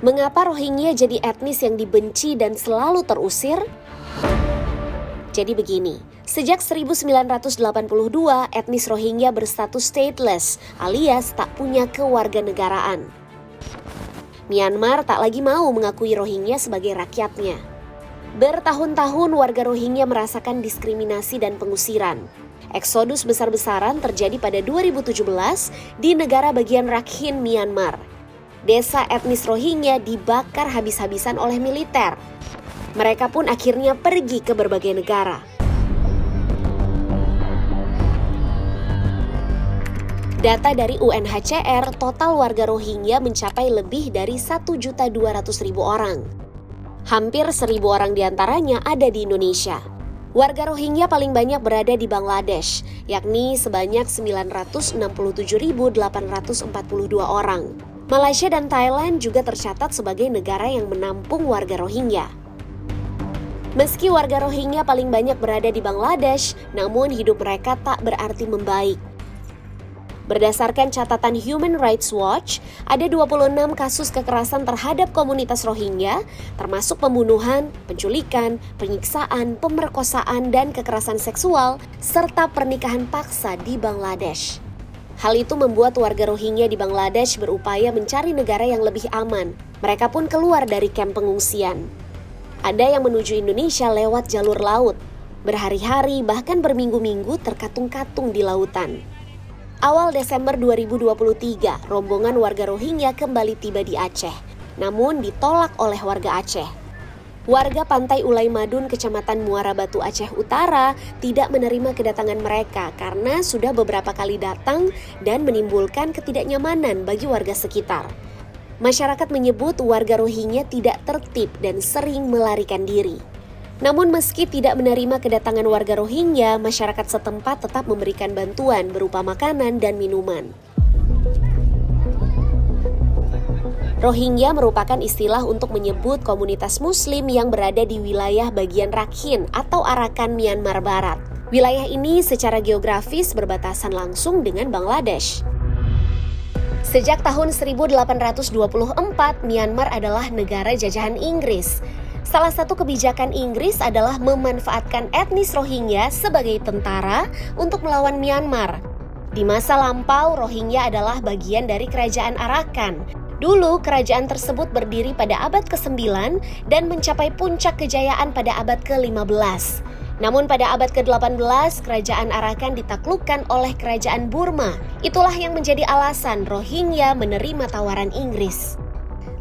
Mengapa Rohingya jadi etnis yang dibenci dan selalu terusir? Jadi begini, sejak 1982 etnis Rohingya berstatus stateless alias tak punya kewarganegaraan. Myanmar tak lagi mau mengakui Rohingya sebagai rakyatnya. Bertahun-tahun warga Rohingya merasakan diskriminasi dan pengusiran. Eksodus besar-besaran terjadi pada 2017 di negara bagian Rakhine, Myanmar. Desa etnis Rohingya dibakar habis-habisan oleh militer. Mereka pun akhirnya pergi ke berbagai negara. Data dari UNHCR, total warga Rohingya mencapai lebih dari 1.200.000 orang. Hampir 1.000 orang diantaranya ada di Indonesia. Warga Rohingya paling banyak berada di Bangladesh, yakni sebanyak 967.842 orang. Malaysia dan Thailand juga tercatat sebagai negara yang menampung warga Rohingya. Meski warga Rohingya paling banyak berada di Bangladesh, namun hidup mereka tak berarti membaik. Berdasarkan catatan Human Rights Watch, ada 26 kasus kekerasan terhadap komunitas Rohingya, termasuk pembunuhan, penculikan, penyiksaan, pemerkosaan, dan kekerasan seksual, serta pernikahan paksa di Bangladesh. Hal itu membuat warga Rohingya di Bangladesh berupaya mencari negara yang lebih aman. Mereka pun keluar dari kamp pengungsian. Ada yang menuju Indonesia lewat jalur laut. Berhari-hari bahkan berminggu-minggu terkatung-katung di lautan. Awal Desember 2023, rombongan warga Rohingya kembali tiba di Aceh, namun ditolak oleh warga Aceh. Warga Pantai Ulai Madun, Kecamatan Muara Batu, Aceh Utara tidak menerima kedatangan mereka karena sudah beberapa kali datang dan menimbulkan ketidaknyamanan bagi warga sekitar. Masyarakat menyebut warga Rohingya tidak tertib dan sering melarikan diri. Namun meski tidak menerima kedatangan warga Rohingya, masyarakat setempat tetap memberikan bantuan berupa makanan dan minuman. Rohingya merupakan istilah untuk menyebut komunitas Muslim yang berada di wilayah bagian Rakhine atau Arakan, Myanmar Barat. Wilayah ini secara geografis berbatasan langsung dengan Bangladesh. Sejak tahun 1824, Myanmar adalah negara jajahan Inggris. Salah satu kebijakan Inggris adalah memanfaatkan etnis Rohingya sebagai tentara untuk melawan Myanmar. Di masa lampau, Rohingya adalah bagian dari kerajaan Arakan. Dulu, kerajaan tersebut berdiri pada abad ke-9 dan mencapai puncak kejayaan pada abad ke-15. Namun pada abad ke-18, kerajaan Arakan ditaklukkan oleh kerajaan Burma. Itulah yang menjadi alasan Rohingya menerima tawaran Inggris.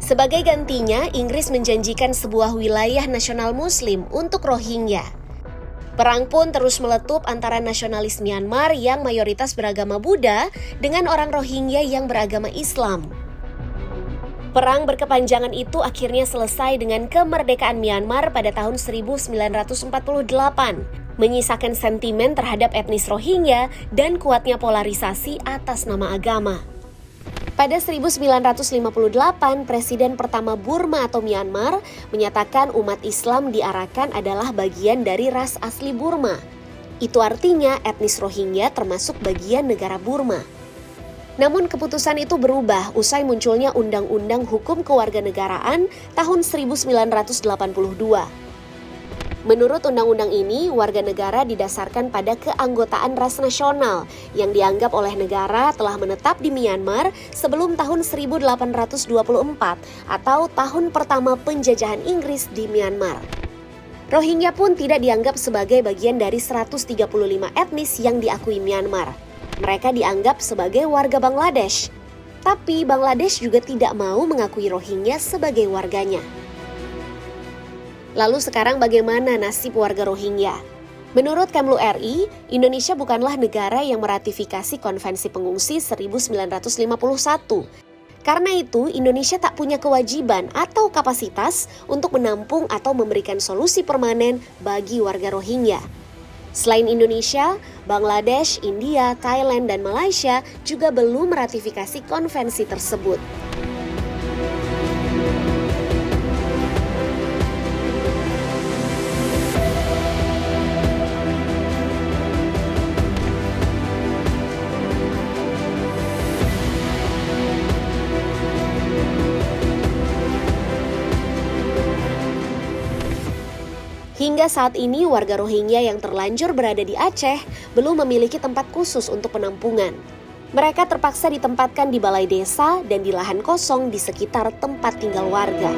Sebagai gantinya, Inggris menjanjikan sebuah wilayah nasional Muslim untuk Rohingya. Perang pun terus meletup antara nasionalis Myanmar yang mayoritas beragama Buddha dengan orang Rohingya yang beragama Islam. Perang berkepanjangan itu akhirnya selesai dengan kemerdekaan Myanmar pada tahun 1948, menyisakan sentimen terhadap etnis Rohingya dan kuatnya polarisasi atas nama agama. Pada 1958, Presiden pertama Burma atau Myanmar menyatakan umat Islam di Arakan adalah bagian dari ras asli Burma. Itu artinya etnis Rohingya termasuk bagian negara Burma. Namun keputusan itu berubah usai munculnya Undang-Undang Hukum Kewarganegaraan tahun 1982. Menurut undang-undang ini, warga negara didasarkan pada keanggotaan ras nasional yang dianggap oleh negara telah menetap di Myanmar sebelum tahun 1824 atau tahun pertama penjajahan Inggris di Myanmar. Rohingya pun tidak dianggap sebagai bagian dari 135 etnis yang diakui Myanmar. Mereka dianggap sebagai warga Bangladesh. Tapi Bangladesh juga tidak mau mengakui Rohingya sebagai warganya. Lalu sekarang bagaimana nasib warga Rohingya? Menurut Kemlu RI, Indonesia bukanlah negara yang meratifikasi Konvensi Pengungsi 1951. Karena itu, Indonesia tak punya kewajiban atau kapasitas untuk menampung atau memberikan solusi permanen bagi warga Rohingya. Selain Indonesia, Bangladesh, India, Thailand, dan Malaysia juga belum meratifikasi konvensi tersebut. Hingga saat ini, warga Rohingya yang terlanjur berada di Aceh belum memiliki tempat khusus untuk penampungan. Mereka terpaksa ditempatkan di balai desa dan di lahan kosong di sekitar tempat tinggal warga.